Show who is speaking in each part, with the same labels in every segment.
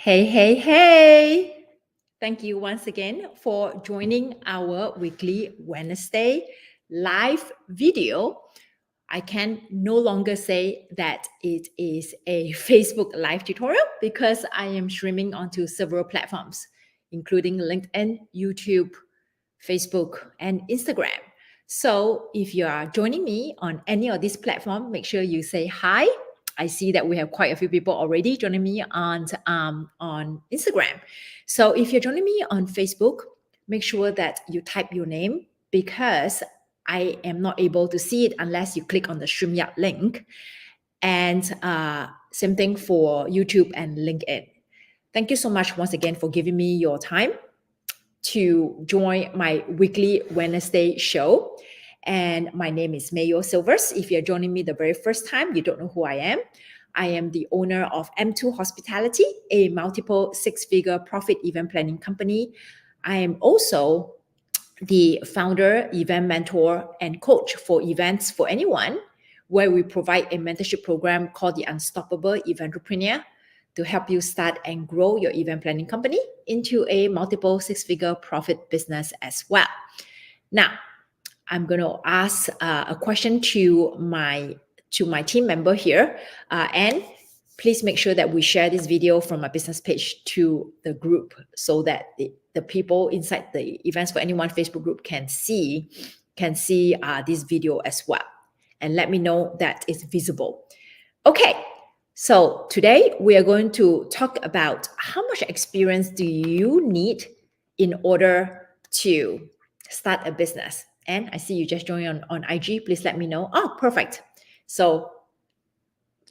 Speaker 1: Hey, hey, hey! Thank you once again for joining our weekly Wednesday live video. I can no longer say that it is a Facebook live tutorial because I am streaming onto several platforms, including LinkedIn, YouTube, Facebook, and Instagram. So if you are joining me on any of these platforms, make sure you say hi. I see that we have quite a few people already joining me on Instagram. So if you're joining me on Facebook, make sure that you type your name because I am not able to see it unless you click on the StreamYard link. And same thing for YouTube and LinkedIn. Thank you so much once again for giving me your time to join my weekly Wednesday show. And my name is Mayo Silvers. If you're joining me the very first time, you don't know who I am. I am the owner of M2 Hospitality, a multiple six-figure profit event planning company. I am also the founder, event mentor, and coach for Events for Anyone, where we provide a mentorship program called the Unstoppable Eventrepreneur to help you start and grow your event planning company into a multiple six-figure profit business as well. Now, I'm going to ask a question to my team member here, and please make sure that we share this video from my business page to the group so that the people inside the Events for Anyone Facebook group can see this video as well, and let me know that it's visible. Okay. So today we are going to talk about how much experience do you need in order to start a business. And I see you just joined on IG. Please let me know. Oh, perfect. So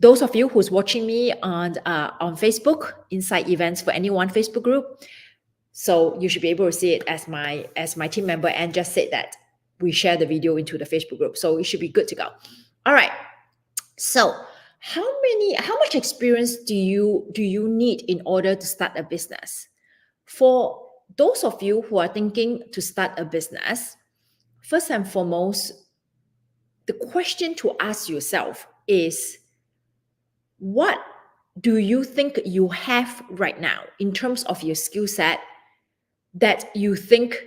Speaker 1: those of you who's watching me on Facebook, inside Events for Anyone Facebook group, so you should be able to see it as my team member and just say that we share the video into the Facebook group. So it should be good to go. All right. So how much experience do you need in order to start a business? For those of you who are thinking to start a business, first and foremost, the question to ask yourself is, what do you think you have right now in terms of your skill set that you think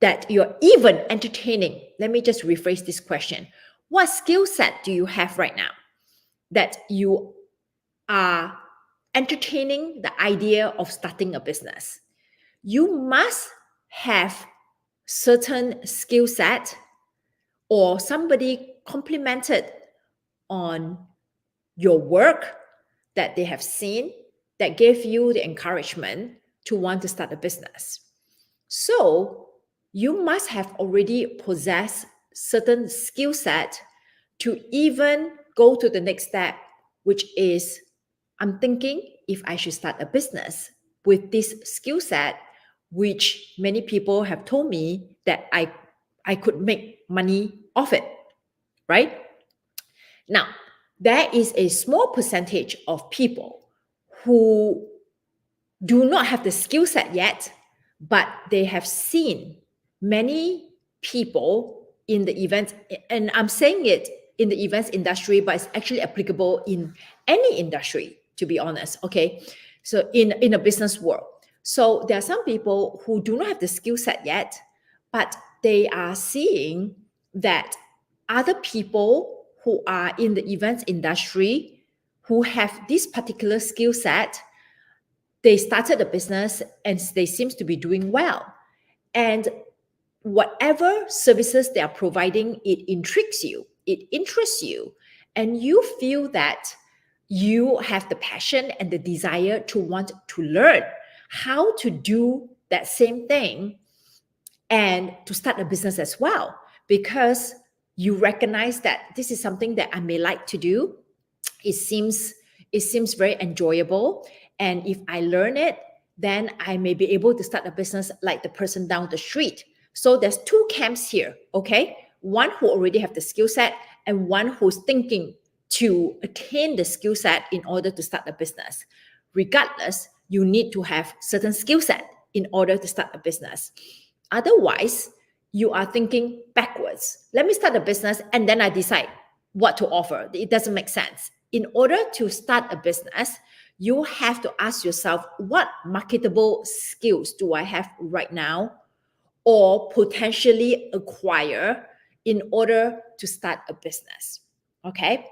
Speaker 1: that you're even entertaining? Let me just rephrase this question. What skill set do you have right now that you are entertaining the idea of starting a business? You must have certain skill set or somebody complimented on your work that they have seen that gave you the encouragement to want to start a business. So you must have already possessed certain skill set to even go to the next step, which is, I'm thinking if I should start a business with this skill set, which many people have told me that I could make money off it, right? Now, there is a small percentage of people who do not have the skill set yet, but they have seen many people in the events, and I'm saying it in the events industry, but it's actually applicable in any industry, to be honest, okay? So in a business world. So there are some people who do not have the skill set yet, but they are seeing that other people who are in the events industry who have this particular skill set, they started a business and they seem to be doing well. And whatever services they are providing, it intrigues you, it interests you, and you feel that you have the passion and the desire to want to learn how to do that same thing and to start a business as well, because you recognize that this is something that I may like to do. It seems very enjoyable, and if I learn it, then I may be able to start a business like the person down the street. So there's two camps here, okay? One who already have the skill set and one who's thinking to attain the skill set in order to start a business. Regardless, you need to have certain skill set in order to start a business. Otherwise, you are thinking backwards. Let me start a business and then I decide what to offer. It doesn't make sense. In order to start a business, you have to ask yourself, what marketable skills do I have right now or potentially acquire in order to start a business? Okay.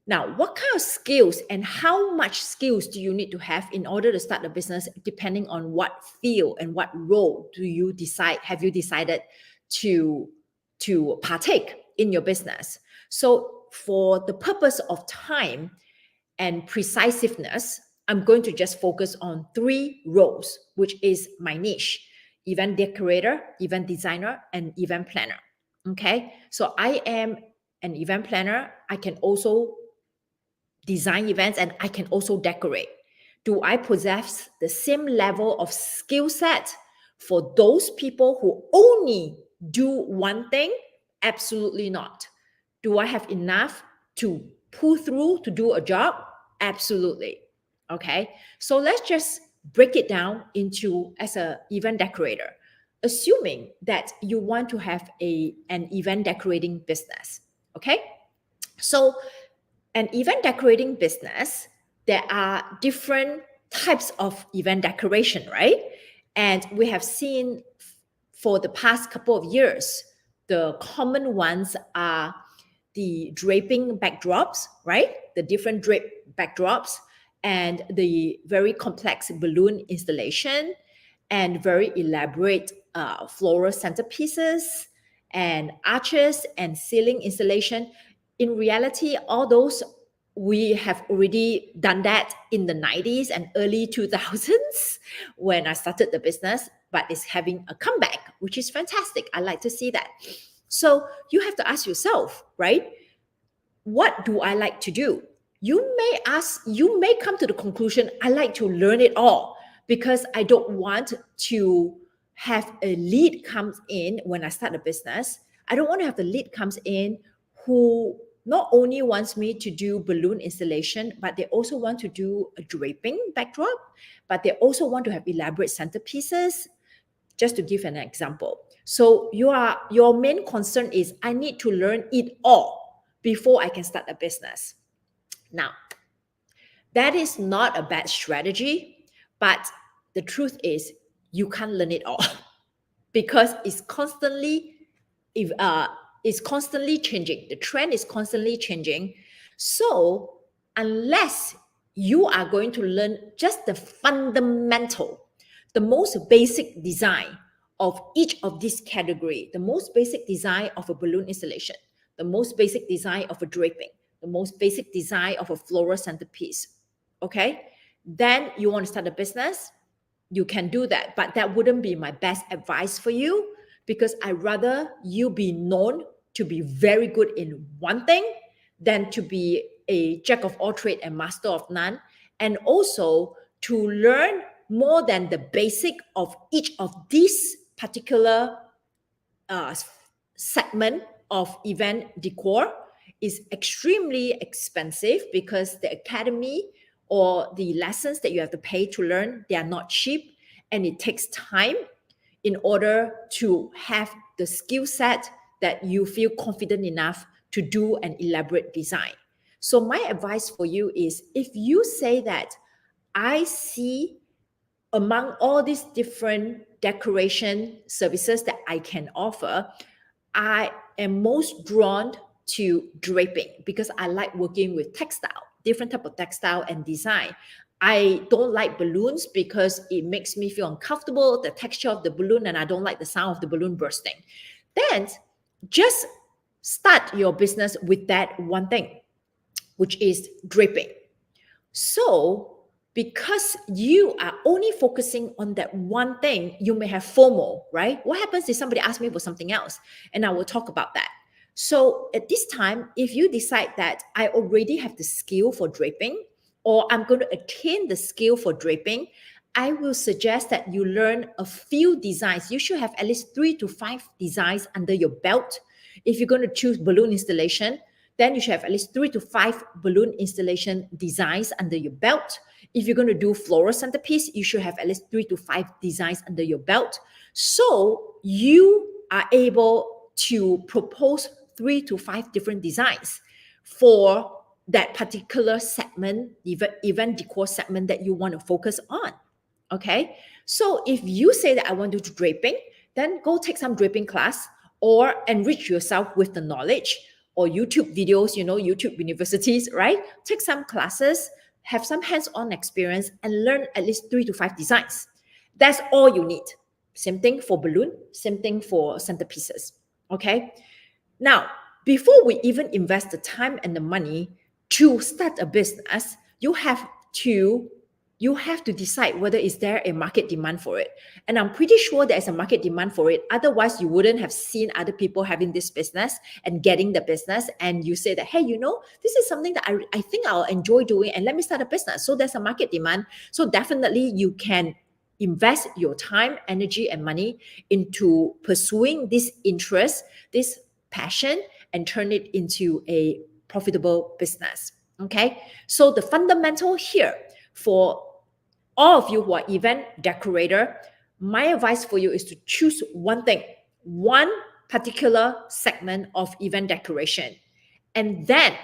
Speaker 1: Now, what kind of skills and how much skills do you need to have in order to start a business, depending on what field and what role have you decided to partake in your business? So for the purpose of time and precisiveness, I'm going to just focus on 3 roles, which is my niche: event decorator, event designer, and event planner. Okay, so I am an event planner. I can also design events and I can also decorate. Do I possess the same level of skill set for those people who only do one thing? Absolutely not. Do I have enough to pull through to do a job? Absolutely. Okay. So let's just break it down into as an event decorator. Assuming that you want to have an event decorating business. Okay. So an event decorating business, there are different types of event decoration, right? And we have seen for the past couple of years, the common ones are the draping backdrops, right? The different drape backdrops and the very complex balloon installation and very elaborate floral centerpieces and arches and ceiling installation. In reality, all those we have already done that in the 90s and early 2000s when I started the business, but it's having a comeback, which is fantastic. I like to see that. So you have to ask yourself, right? What do I like to do? You may come to the conclusion, I like to learn it all because I don't want to have a lead comes in when I start a business. I don't want to have the lead comes in who not only wants me to do balloon installation, but they also want to do a draping backdrop, but they also want to have elaborate centerpieces, just to give an example. So your main concern is I need to learn it all before I can start a business. Now, that is not a bad strategy, but the truth is you can't learn it all because it's constantly changing. The trend is constantly changing. So unless you are going to learn just the fundamental, the most basic design of each of these category, the most basic design of a balloon installation, the most basic design of a draping, the most basic design of a floral centerpiece, okay? Then you want to start a business, you can do that. But that wouldn't be my best advice for you because I'd rather you be known to be very good in one thing than to be a jack of all trades and master of none. And also to learn more than the basic of each of these particular segment of event decor is extremely expensive because the academy or the lessons that you have to pay to learn, they are not cheap, and it takes time in order to have the skill set that you feel confident enough to do an elaborate design. So my advice for you is if you say that I see among all these different decoration services that I can offer, I am most drawn to draping because I like working with textile, different type of textile and design. I don't like balloons because it makes me feel uncomfortable, the texture of the balloon, and I don't like the sound of the balloon bursting. Then just start your business with that one thing, which is draping. So because you are only focusing on that one thing, you may have FOMO, right? What happens if somebody asks me for something else? And I will talk about that. So at this time, if you decide that I already have the skill for draping, or I'm going to attain the skill for draping, I will suggest that you learn a few designs. You should have at least 3 to 5 designs under your belt. If you're going to choose balloon installation, then you should have at least 3 to 5 balloon installation designs under your belt. If you're going to do floral centerpiece, you should have at least 3 to 5 designs under your belt. So you are able to propose 3 to 5 different designs for that particular segment, event decor segment that you want to focus on. Okay. So if you say that I want to do draping, then go take some draping class or enrich yourself with the knowledge or YouTube videos, YouTube universities, right? Take some classes, have some hands-on experience and learn at least 3 to 5 designs. That's all you need. Same thing for balloon, same thing for centerpieces. Okay. Now, before we even invest the time and the money to start a business, you have to decide whether is there a market demand for it. And I'm pretty sure there's a market demand for it. Otherwise, you wouldn't have seen other people having this business and getting the business. And you say that, hey, this is something that I think I'll enjoy doing and let me start a business. So there's a market demand. So definitely you can invest your time, energy, and money into pursuing this interest, this passion, and turn it into a profitable business. Okay. So the fundamental here for all of you who are event decorator, my advice for you is to choose one thing, one particular segment of event decoration, and then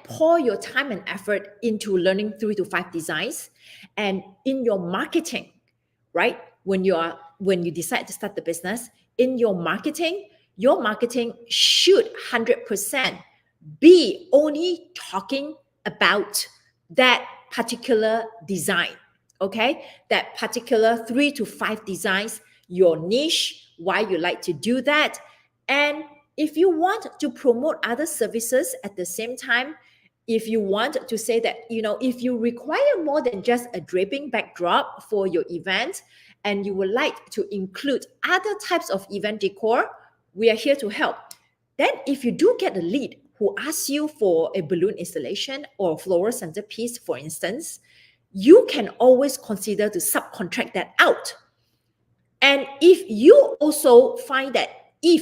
Speaker 1: pour your time and effort into learning 3 to 5 designs. And in your marketing, right? When you decide to start the business, in your marketing should 100% be only talking about that particular design, okay? That particular 3 to 5 designs, your niche, why you like to do that. And if you want to promote other services at the same time, if you want to say that, if you require more than just a draping backdrop for your event and you would like to include other types of event decor, we are here to help. Then if you do get a lead who asks you for a balloon installation or a floral centerpiece, for instance, you can always consider to subcontract that out. And if you also find that you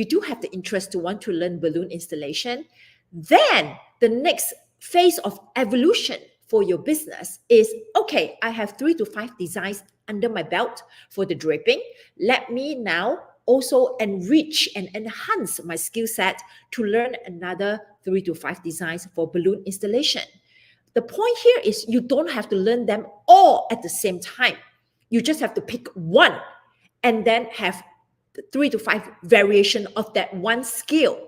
Speaker 1: do have the interest to want to learn balloon installation, then the next phase of evolution for your business is, okay, I have 3 to 5 designs under my belt for the draping. Let me now also enrich and enhance my skill set to learn another 3 to 5 designs for balloon installation. The point here is you don't have to learn them all at the same time. You just have to pick one and then have 3 to 5 variation of that one skill.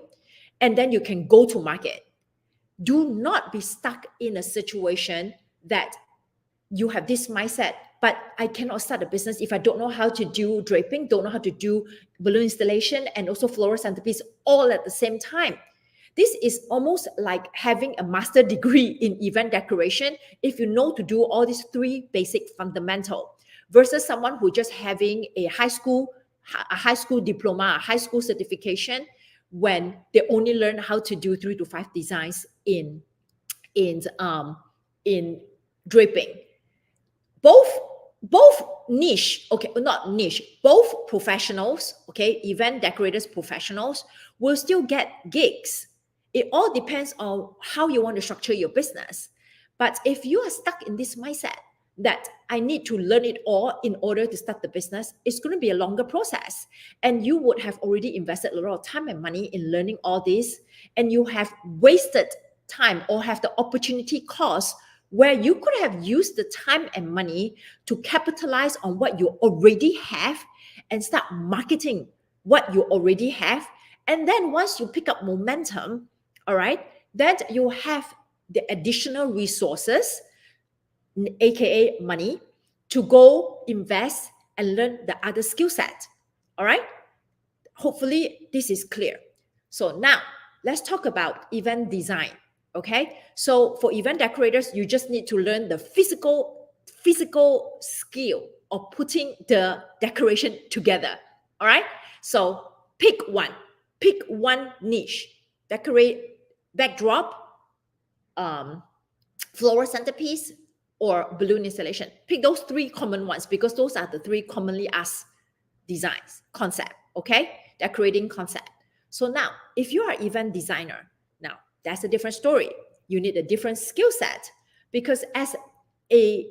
Speaker 1: And then you can go to market. Do not be stuck in a situation that you have this mindset, but I cannot start a business if I don't know how to do draping, don't know how to do balloon installation, and also floral centerpiece all at the same time. This is almost like having a master degree in event decoration if you know to do all these 3 basic fundamental versus someone who just having a high school diploma, a high school certification, when they only learn how to do 3 to 5 designs in draping. Both niche, okay, not niche, both professionals, okay, event decorators professionals will still get gigs. It all depends on how you want to structure your business. But if you are stuck in this mindset that I need to learn it all in order to start the business, it's going to be a longer process. And you would have already invested a lot of time and money in learning all this, and you have wasted time or have the opportunity cost where you could have used the time and money to capitalize on what you already have and start marketing what you already have. And then once you pick up momentum, all right, then you have the additional resources, aka money, to go invest and learn the other skill set. All right, hopefully this is clear. So now let's talk about event design. Okay, so for event decorators, you just need to learn the physical skill of putting the decoration together. All right, so pick one niche, decorate backdrop, floral centerpiece, or balloon installation. Pick those 3 common ones because those are the 3 commonly asked designs, concept, okay? Decorating concept. So now, if you are an event designer, now that's a different story. You need a different skill set because as an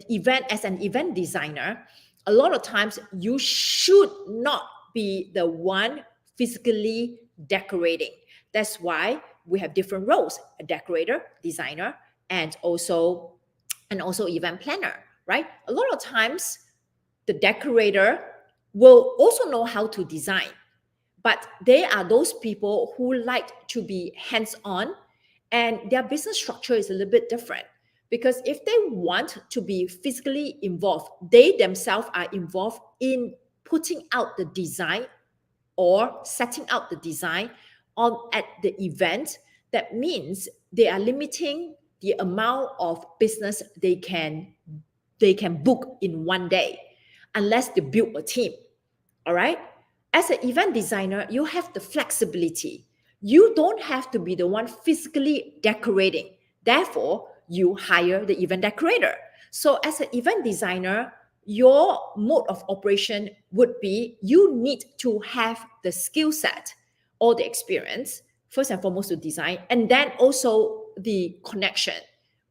Speaker 1: event designer, a lot of times you should not be the one physically decorating. That's why we have different roles: a decorator, designer, and also event planner, right? A lot of times the decorator will also know how to design, but they are those people who like to be hands-on, and their business structure is a little bit different. Because if they want to be physically involved, they themselves are involved in putting out the design or setting out the design on at the event. That means they are limiting the amount of business they can book in one day, unless they build a team. All right. As an event designer, you have the flexibility. You don't have to be the one physically decorating. Therefore, you hire the event decorator. So as an event designer, your mode of operation would be you need to have the skill set or the experience, first and foremost, to design, and then also the connection,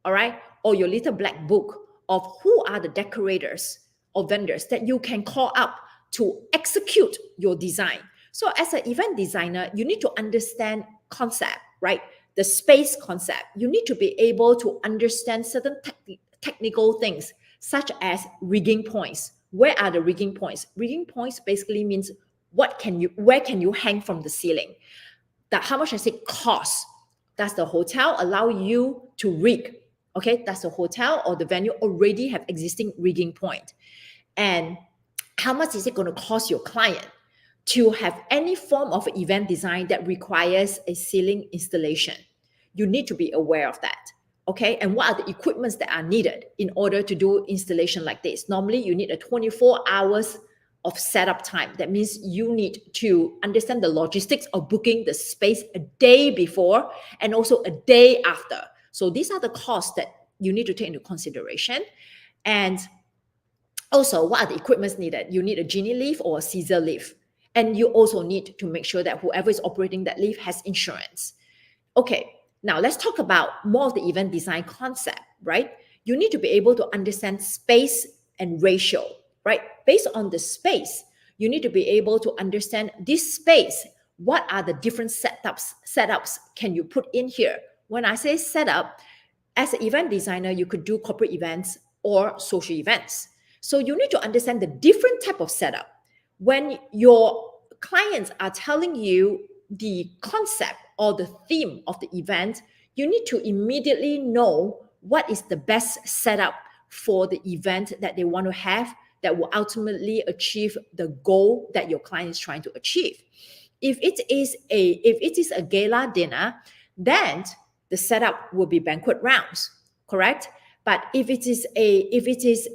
Speaker 1: all right, or your little black book of who are the decorators or vendors that you can call up to execute your design. So as an event designer, you need to understand concept, right? The space concept. You need to be able to understand certain technical things, such as rigging points. Where are the rigging points? Rigging points basically means where can you hang from the ceiling? That how much does it cost? Does the hotel allow you to rig? Okay, does the hotel or the venue already have existing rigging point? And how much is it going to cost your client to have any form of event design that requires a ceiling installation? You need to be aware of that. Okay, and what are the equipments that are needed in order to do installation like this? Normally, you need a 24 hours of setup time. That means you need to understand the logistics of booking the space a day before and also a day after. So these are the costs that you need to take into consideration. And also, what are the equipments needed? You need a genie lift or a Caesar lift. And you also need to make sure that whoever is operating that lift has insurance. Okay, now let's talk about more of the event design concept, right? You need to be able to understand space and ratio, right? Based on the space, you need to be able to understand this space. What are the different setups can you put in here? When I say setup, as an event designer, you could do corporate events or social events. So you need to understand the different type of setup. When your clients are telling you the concept or the theme of the event, you need to immediately know what is the best setup for the event that they want to have that will ultimately achieve the goal that your client is trying to achieve. If it is a gala dinner, then the setup will be banquet rounds, correct? But if it is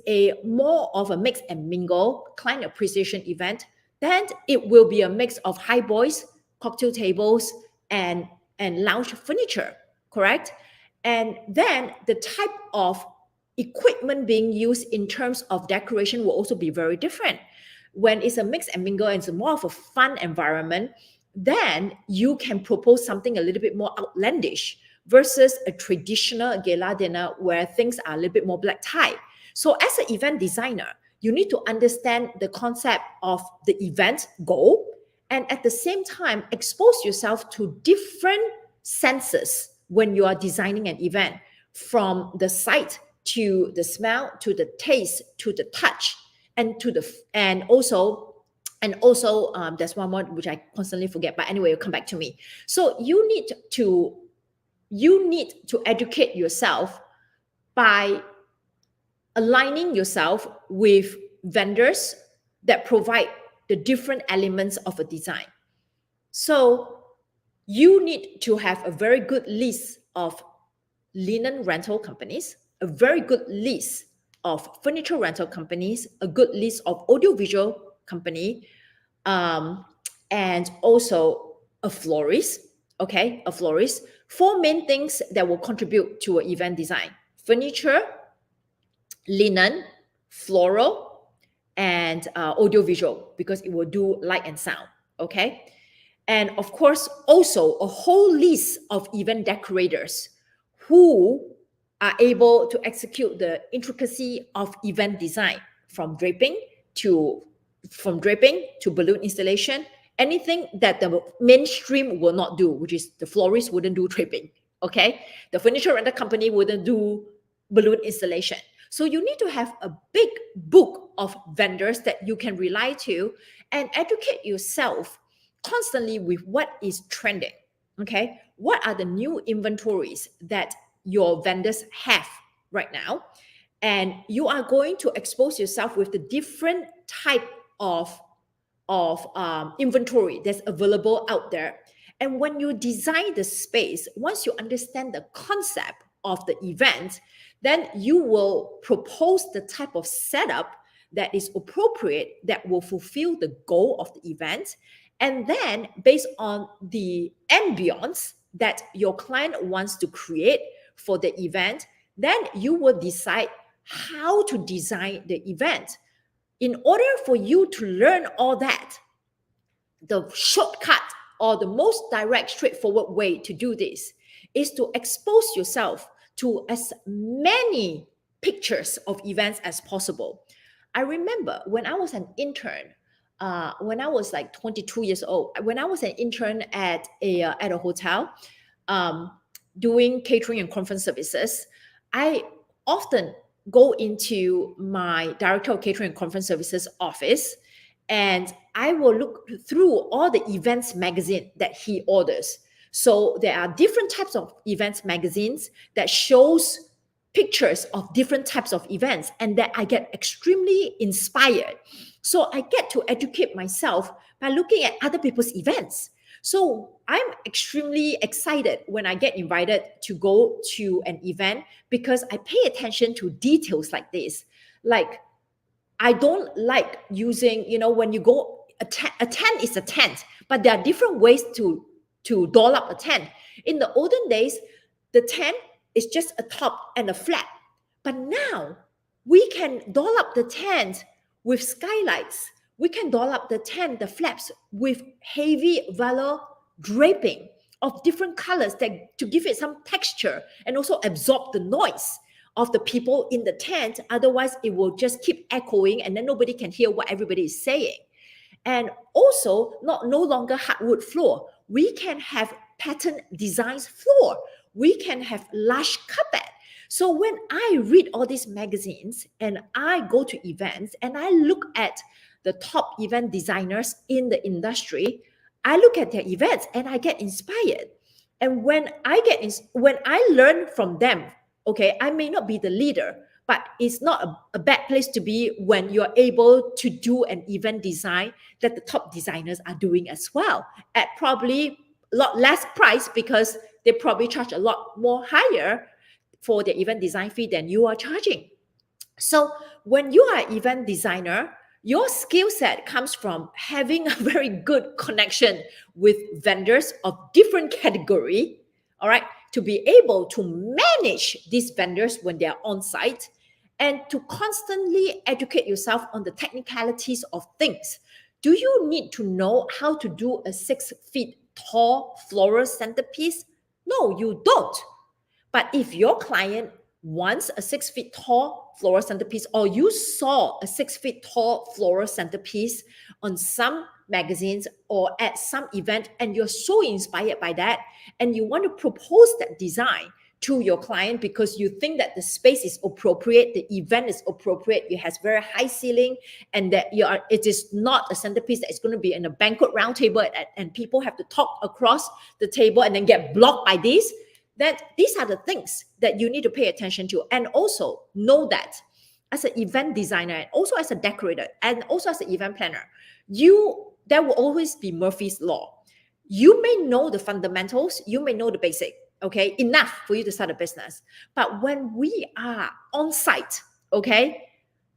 Speaker 1: a more of a mix and mingle client appreciation event, then it will be a mix of high boys, cocktail tables, and lounge furniture, correct? And then the type of equipment being used in terms of decoration will also be very different. When it's a mix and mingle and it's more of a fun environment, then you can propose something a little bit more outlandish versus a traditional gala dinner where things are a little bit more black tie. So as an event designer, you need to understand the concept of the event goal and at the same time expose yourself to different senses when you are designing an event, from the sight to the smell to the taste to the touch and to the and also there's one more which I constantly forget, but anyway, it'll come back to me. So you need to educate yourself by aligning yourself with vendors that provide the different elements of a design. So you need to have a very good list of linen rental companies, a very good list of furniture rental companies, a good list of audiovisual company, and also a florist. Okay, a florist. 4 main things that will contribute to an event design: furniture, linen, floral, and audiovisual, because it will do light and sound. Okay, and of course, also a whole list of event decorators who are able to execute the intricacy of event design, from draping to balloon installation anything that the mainstream will not do, which is the florist wouldn't do tripping, okay? The furniture rental company wouldn't do balloon installation. So you need to have a big book of vendors that you can rely to and educate yourself constantly with what is trending, okay? What are the new inventories that your vendors have right now? And you are going to expose yourself with the different type of inventory that's available out there. And when you design the space, once you understand the concept of the event, then you will propose the type of setup that is appropriate, that will fulfill the goal of the event. And then based on the ambience that your client wants to create for the event, then you will decide how to design the event. In order for you to learn all that, the shortcut or the most direct, straightforward way to do this is to expose yourself to as many pictures of events as possible. I remember when I was an intern, when I was like 22 years old, when I was an intern at a hotel, doing catering and conference services, I often go into my director of catering and conference services office, and I will look through all the events magazine that he orders. So there are different types of events magazines that shows pictures of different types of events, and that I get extremely inspired. So I get to educate myself by looking at other people's events. So I'm extremely excited when I get invited to go to an event, because I pay attention to details like this. Like, I don't like using, when you go, a tent is a tent, but there are different ways to doll up a tent. In the olden days, the tent is just a top and a flap. But now we can doll up the tent with skylights. We can doll up the tent, the flaps, with heavy velour draping of different colors that to give it some texture and also absorb the noise of the people in the tent. Otherwise, it will just keep echoing and then nobody can hear what everybody is saying. And also, no longer hardwood floor. We can have pattern designs floor. We can have lush carpet. So when I read all these magazines and I go to events and I look at the top event designers in the industry, I look at their events and I get inspired. And when I learn from them, okay, I may not be the leader, but it's not a bad place to be when you're able to do an event design that the top designers are doing as well, at probably a lot less price, because they probably charge a lot more higher for the event design fee than you are charging. So when you are an event designer, your skill set comes from having a very good connection with vendors of different category, all right, to be able to manage these vendors when they are on site, and to constantly educate yourself on the technicalities of things. Do you need to know how to do a 6 feet tall floral centerpiece? No, you don't. But if your client wants a 6 feet tall floral centerpiece, or you saw a 6 feet tall floral centerpiece on some magazines or at some event, and you're so inspired by that, and you want to propose that design to your client because you think that the space is appropriate, the event is appropriate, it has very high ceiling, and that it is not a centerpiece that is going to be in a banquet round table, and people have to talk across the table and then get blocked by this, then these are the things that you need to pay attention to. And also know that as an event designer, and also as a decorator, and also as an event planner, there will always be Murphy's Law. You may know the fundamentals, you may know the basic, okay, enough for you to start a business. But when we are on site, okay,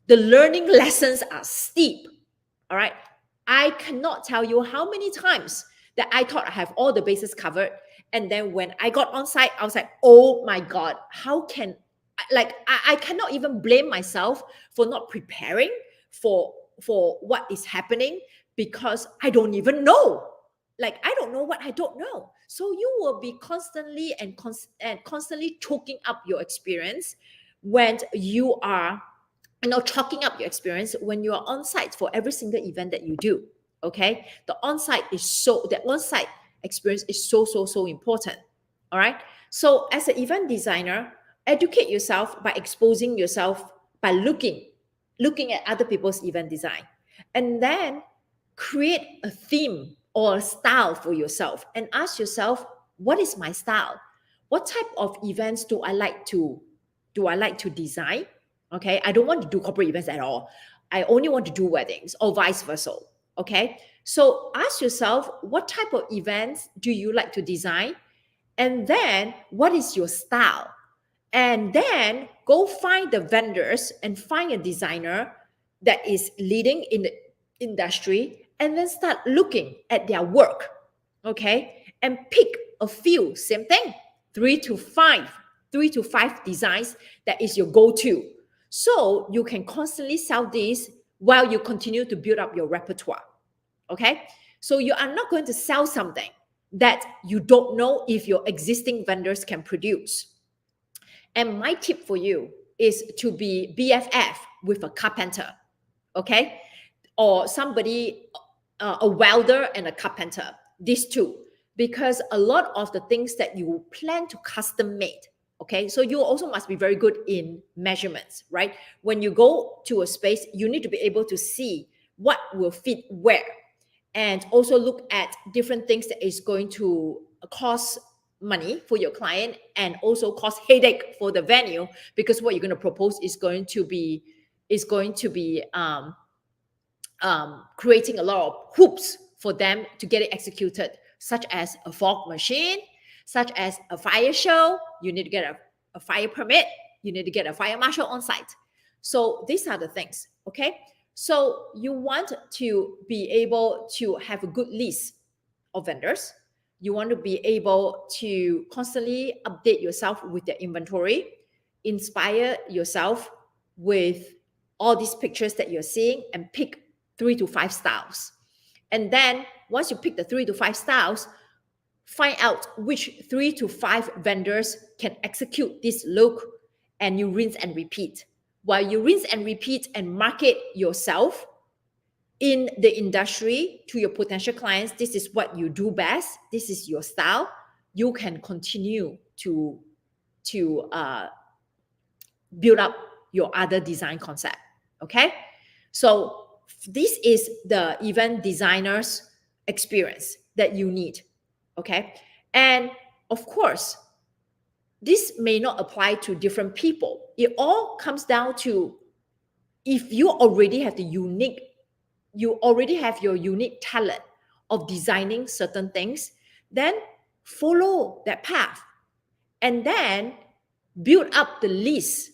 Speaker 1: the learning lessons are steep, all right? I cannot tell you how many times that I thought I have all the bases covered. And then when I got on site, I was like, oh my God, how can, I cannot even blame myself for not preparing for what is happening, because I don't even know. Like, I don't know what I don't know. So you will be constantly and constantly choking up your experience when you are, chalking up your experience when you are on site for every single event that you do. Okay, the on-site experience is so important. All right. So as an event designer, educate yourself by exposing yourself by looking at other people's event design, and then create a theme or a style for yourself and ask yourself, what is my style? What type of events do I like to design? Okay, I don't want to do corporate events at all. I only want to do weddings or vice versa. Okay, so ask yourself, what type of events do you like to design? And then what is your style? And then go find the vendors and find a designer that is leading in the industry, and then start looking at their work. Okay, and pick a few, same thing, three to five designs that is your go-to, so you can constantly sell these while you continue to build up your repertoire. Okay, so you are not going to sell something that you don't know if your existing vendors can produce. And my tip for you is to be BFF with a carpenter, okay? Or somebody, a welder and a carpenter, these two. Because a lot of the things that you plan to custom make, okay? So you also must be very good in measurements, right? When you go to a space, you need to be able to see what will fit where. And also look at different things that is going to cost money for your client and also cause headache for the venue, because what you're going to propose is going to be creating a lot of hoops for them to get it executed, such as a fog machine, such as a fire show. You need to get a fire permit. You need to get a fire marshal on site. So these are the things, okay? So you want to be able to have a good list of vendors. You want to be able to constantly update yourself with the inventory, inspire yourself with all these pictures that you're seeing, and pick 3 to 5 styles. And then once you pick the 3 to 5 styles, find out which 3 to 5 vendors can execute this look, and you rinse and repeat. While you rinse and repeat and market yourself in the industry to your potential clients, this is what you do best, this is your style, you can continue to build up your other design concept. Okay, so this is the event designer's experience that you need. Okay, and of course, this may not apply to different people. It all comes down to, if you already have your unique talent of designing certain things, then follow that path, and then build up the list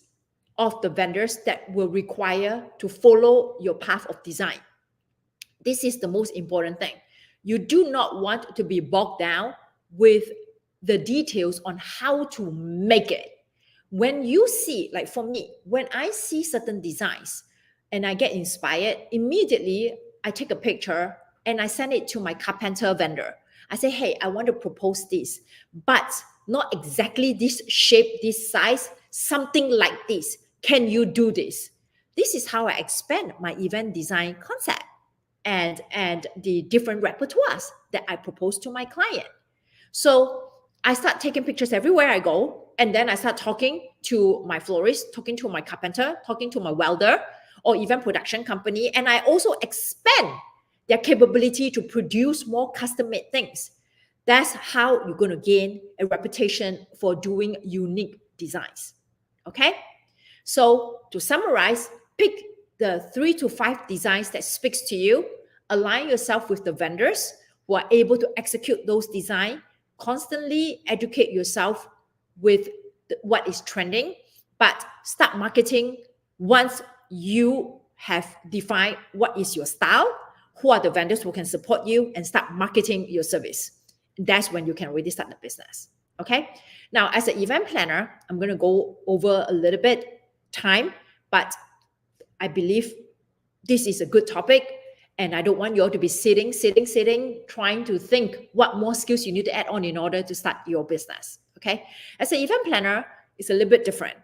Speaker 1: of the vendors that will require to follow your path of design. This is the most important thing. You do not want to be bogged down with the details on how to make it. When you see, like for me, when I see certain designs and I get inspired, immediately I take a picture and I send it to my carpenter vendor. I say, hey, I want to propose this, but not exactly this shape, this size, something like this. Can you do this? This is how I expand my event design concept and the different repertoires that I propose to my client. So I start taking pictures everywhere I go, and then I start talking to my florist, talking to my carpenter, talking to my welder or event production company, and I also expand their capability to produce more custom-made things. That's how you're going to gain a reputation for doing unique designs. Okay? So to summarize, pick the 3 to 5 designs that speaks to you, align yourself with the vendors who are able to execute those designs, constantly educate yourself with what is trending, but start marketing once you have defined what is your style, who are the vendors who can support you, and start marketing your service. That's when you can really start the business. Okay. Now, as an event planner, I'm going to go over a little bit time, but I believe this is a good topic, and I don't want you all to be sitting, trying to think what more skills you need to add on in order to start your business. Okay. As an event planner, it's a little bit different.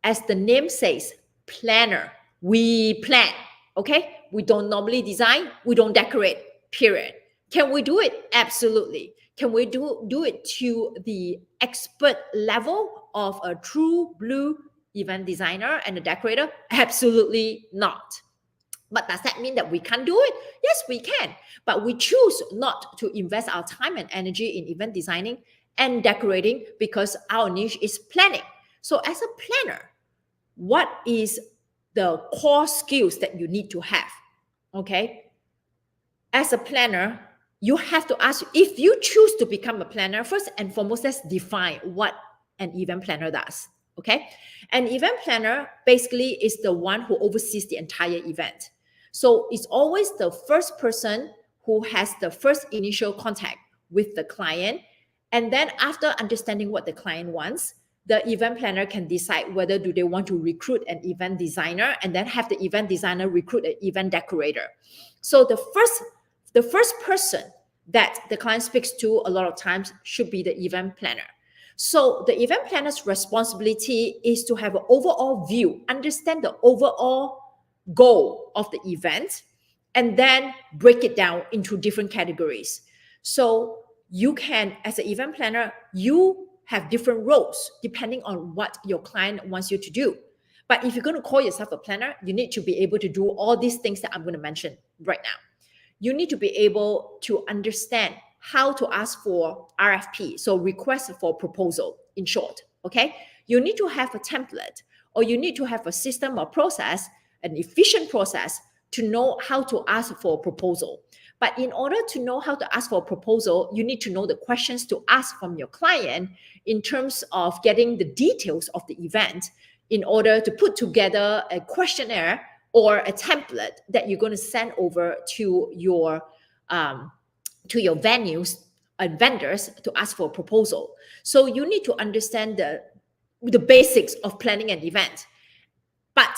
Speaker 1: As the name says, planner, we plan. Okay. We don't normally design, we don't decorate. period. Can we do it? Absolutely. Can we do it to the expert level of a true blue event designer and a decorator? Absolutely not. But does that mean that we can't do it? Yes, we can. But we choose not to invest our time and energy in event designing and decorating because our niche is planning. So as a planner, what is the core skills that you need to have? Okay. As a planner, you have to ask, if you choose to become a planner, first and foremost, let's define what an event planner does. Okay. An event planner basically is the one who oversees the entire event. So it's always the first person who has the first initial contact with the client. And then after understanding what the client wants, the event planner can decide whether do they want to recruit an event designer and then have the event designer recruit an event decorator. So the first person that the client speaks to a lot of times should be the event planner. So the event planner's responsibility is to have an overall view, understand the overall goal of the event, and then break it down into different categories. So you can, as an event planner, you have different roles depending on what your client wants you to do. But if you're going to call yourself a planner, you need to be able to do all these things that I'm going to mention right now. You need to be able to understand how to ask for RFP, so request for proposal in short, okay? You need to have a template, or you need to have a system or process, an efficient process to know how to ask for a proposal. But in order to know how to ask for a proposal, you need to know the questions to ask from your client in terms of getting the details of the event in order to put together a questionnaire or a template that you're going to send over to your venues and vendors to ask for a proposal. So you need to understand the basics of planning an event. But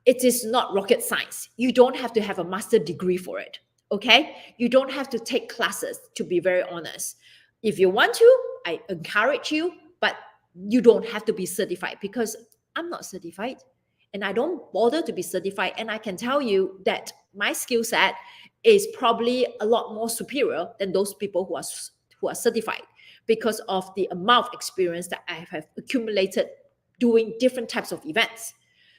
Speaker 1: it is not rocket science. You don't have to have a master degree for it. Okay? You don't have to take classes, to be very honest. If you want to, I encourage you, but you don't have to be certified, because I'm not certified and I don't bother to be certified. And I can tell you that my skill set is probably a lot more superior than those people who are certified, because of the amount of experience that I have accumulated doing different types of events.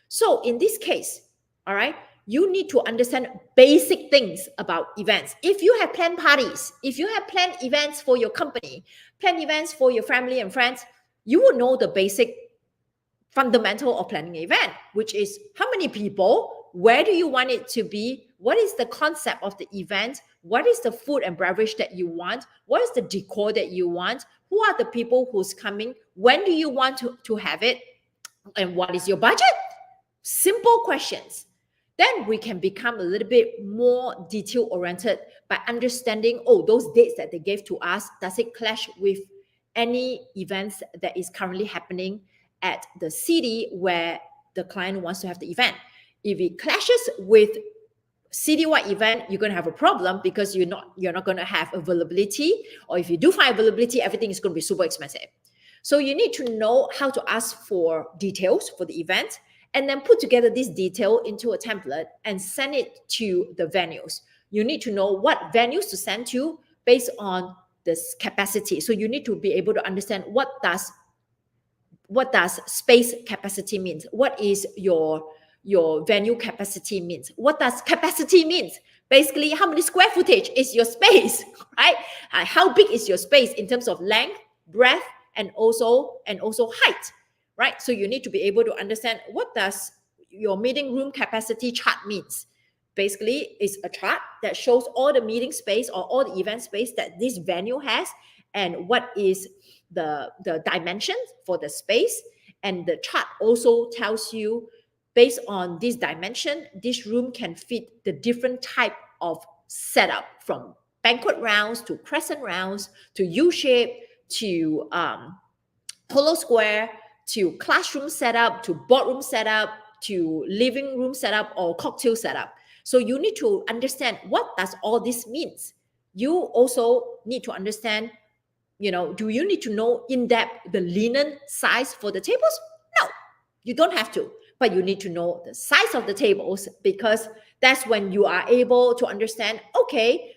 Speaker 1: So in this case, all right, you need to understand basic things about events. If you have planned parties, if you have planned events for your company, planned events for your family and friends, you will know the basic fundamental of planning an event, which is how many people, where do you want it to be, what is the concept of the event, what is the food and beverage that you want, what is the decor that you want, who are the people who's coming, when do you want to have it, and what is your budget? Simple questions. Then we can become a little bit more detail oriented by understanding, oh, those dates that they gave to us, does it clash with any events that is currently happening at the city where the client wants to have the event? If it clashes with citywide event, you're going to have a problem, because you're not going to have availability, or if you do find availability, everything is going to be super expensive. So you need to know how to ask for details for the event, and then put together this detail into a template and send it to the venues. You need to know what venues to send to based on this capacity. So you need to be able to understand what does space capacity means. What is your venue capacity means? What does capacity means? Basically, how many square footage is your space, right? How big is your space in terms of length, breadth, and also height, right? So you need to be able to understand what does your meeting room capacity chart means. Basically, it's a chart that shows all the meeting space or all the event space that this venue has, and what is the dimensions for the space. And the chart also tells you, based on this dimension, this room can fit the different type of setup, from banquet rounds to crescent rounds to U-shape to hollow square to classroom setup to boardroom setup to living room setup or cocktail setup. So you need to understand what does all this means. You also need to understand, do you need to know in depth the linen size for the tables? No, you don't have to, but you need to know the size of the tables, because that's when you are able to understand, okay,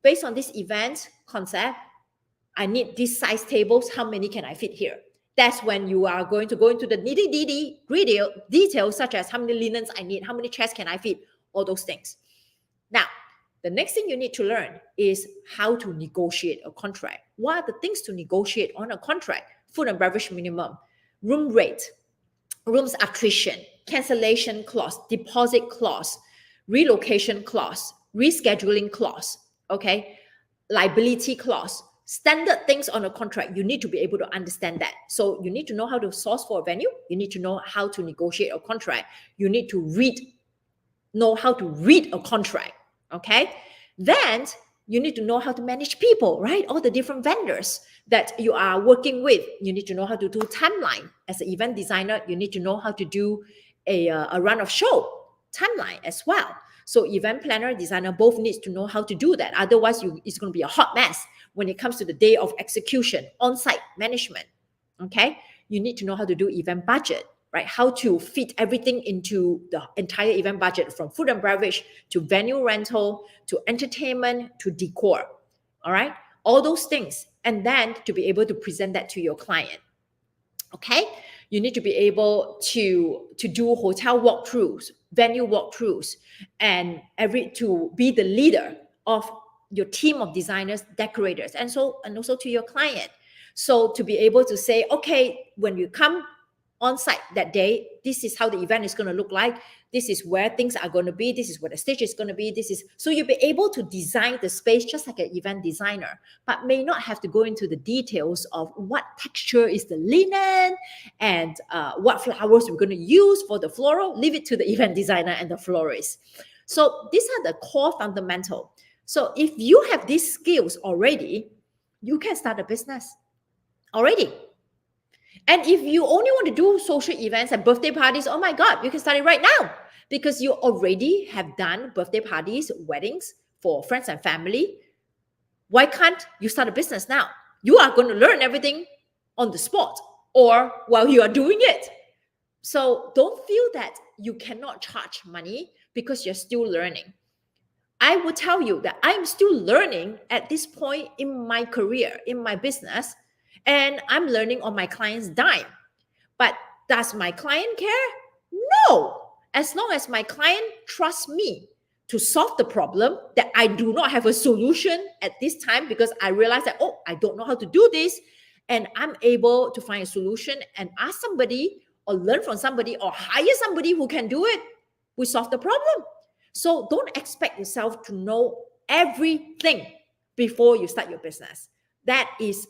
Speaker 1: based on this event concept, I need these size tables. How many can I fit here? That's when you are going to go into the nitty-gritty details, such as how many linens I need, how many chairs can I fit, all those things. Now, the next thing you need to learn is how to negotiate a contract. What are the things to negotiate on a contract? Food and beverage minimum, room rate, rooms attrition, cancellation clause, deposit clause, relocation clause, rescheduling clause, okay, liability clause, standard things on a contract. You need to be able to understand that. So you need to know how to source for a venue. You need to know how to negotiate a contract. You need to know how to read a contract, okay? Then you need to know how to manage people, right? All the different vendors that you are working with. You need to know how to do timeline. As an event designer, you need to know how to do a run of show timeline as well. So event planner, designer both needs to know how to do that. Otherwise, it's going to be a hot mess when it comes to the day of execution, on-site management, okay? You need to know how to do event budget, right? How to fit everything into the entire event budget, from food and beverage to venue rental to entertainment to decor, all right? All those things. And then to be able to present that to your client, okay? You need to be able to do hotel walkthroughs, venue walkthroughs, and to be the leader of your team of designers, decorators, and also to your client. So to be able to say, okay, when you come on site that day, this is how the event is going to look like. This is where things are going to be. This is where the stage is going to be. So you'll be able to design the space just like an event designer, but may not have to go into the details of what texture is the linen and what flowers we're going to use for the floral. Leave it to the event designer and the florist. So these are the core fundamental. So if you have these skills already, you can start a business already. And if you only want to do social events and birthday parties, oh my God, you can start it right now, because you already have done birthday parties, weddings for friends and family. Why can't you start a business now? You are going to learn everything on the spot or while you are doing it. So don't feel that you cannot charge money because you're still learning. I will tell you that I'm still learning at this point in my career, in my business, and I'm learning on my client's dime. But does my client care? No. As long as my client trusts me to solve the problem, that I do not have a solution at this time because I realize that, oh, I don't know how to do this, and I'm able to find a solution and ask somebody or learn from somebody or hire somebody who can do it, we solve the problem. So don't expect yourself to know everything before you start your business. That is,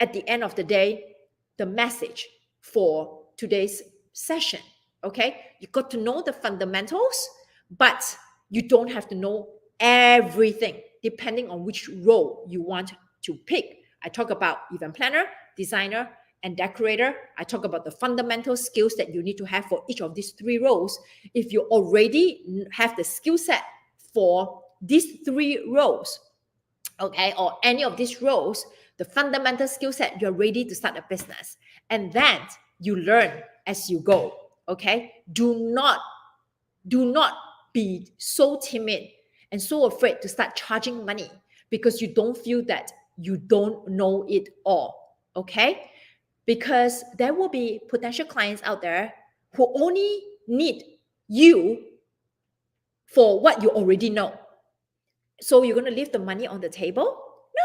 Speaker 1: at the end of the day, the message for today's session, okay? You got to know the fundamentals, but you don't have to know everything depending on which role you want to pick. I talk about event planner, designer, and decorator. I talk about the fundamental skills that you need to have for each of these three roles. If you already have the skill set for these three roles, okay, or any of these roles, the fundamental skill set, you're ready to start a business. And then you learn as you go, okay? Do not be so timid and so afraid to start charging money because you don't feel that you don't know it all, okay? Because there will be potential clients out there who only need you for what you already know. So you're going to leave the money on the table?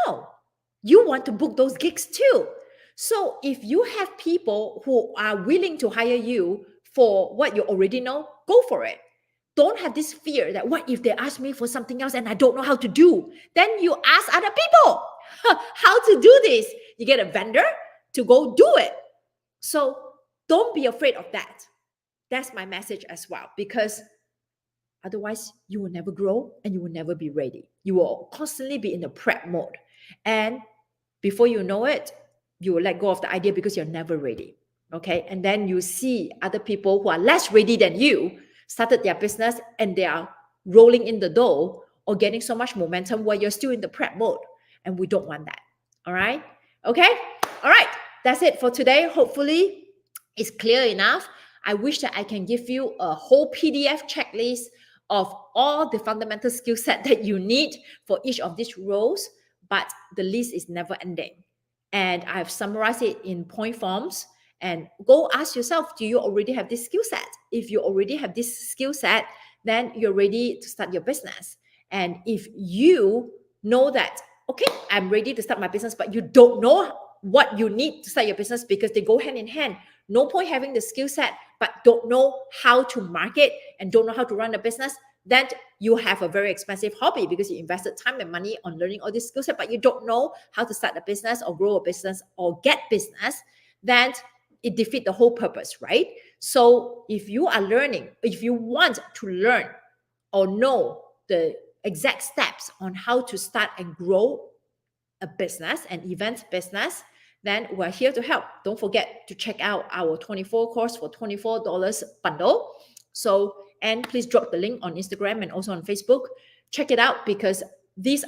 Speaker 1: No. You want to book those gigs too. So if you have people who are willing to hire you for what you already know, go for it. Don't have this fear that what if they ask me for something else and I don't know how to do? Then you ask other people how to do this. You get a vendor to go do it. So don't be afraid of that. That's my message as well, because otherwise you will never grow and you will never be ready. You will constantly be in the prep mode. And before you know it, you will let go of the idea because you're never ready. Okay. And then you see other people who are less ready than you started their business and they are rolling in the dough or getting so much momentum while you're still in the prep mode. And we don't want that. All right. Okay. All right. That's it for today. Hopefully it's clear enough. I wish that I can give you a whole PDF checklist of all the fundamental skill set that you need for each of these roles, but the list is never ending. And I've summarized it in point forms. And go ask yourself, do you already have this skill set? If you already have this skill set, then you're ready to start your business. And if you know that, okay, I'm ready to start my business, but you don't know what you need to start your business because they go hand in hand. No point having the skill set, but don't know how to market and don't know how to run a business. Then you have a very expensive hobby because you invested time and money on learning all these skill set, but you don't know how to start a business or grow a business or get business. Then it defeats the whole purpose, right? So if you are learning, if you want to learn or know the exact steps on how to start and grow a business, an event business, then we're here to help. Don't forget to check out our 24 course for $24 bundle. So, and please drop the link on Instagram and also on Facebook. Check it out because this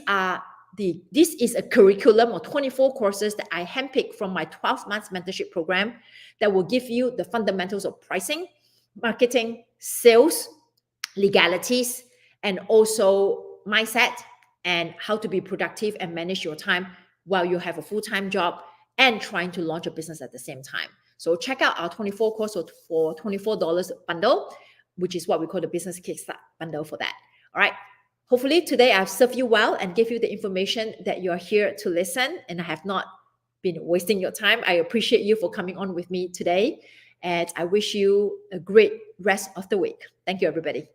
Speaker 1: is a curriculum of 24 courses that I handpicked from my 12 months mentorship program that will give you the fundamentals of pricing, marketing, sales, legalities, and also mindset and how to be productive and manage your time while you have a full-time job and trying to launch a business at the same time. So check out our 24 course for $24 bundle, which is what we call the business kickstart bundle for that. All right. Hopefully today I've served you well and give you the information that you're here to listen and I have not been wasting your time. I appreciate you for coming on with me today and I wish you a great rest of the week. Thank you, everybody.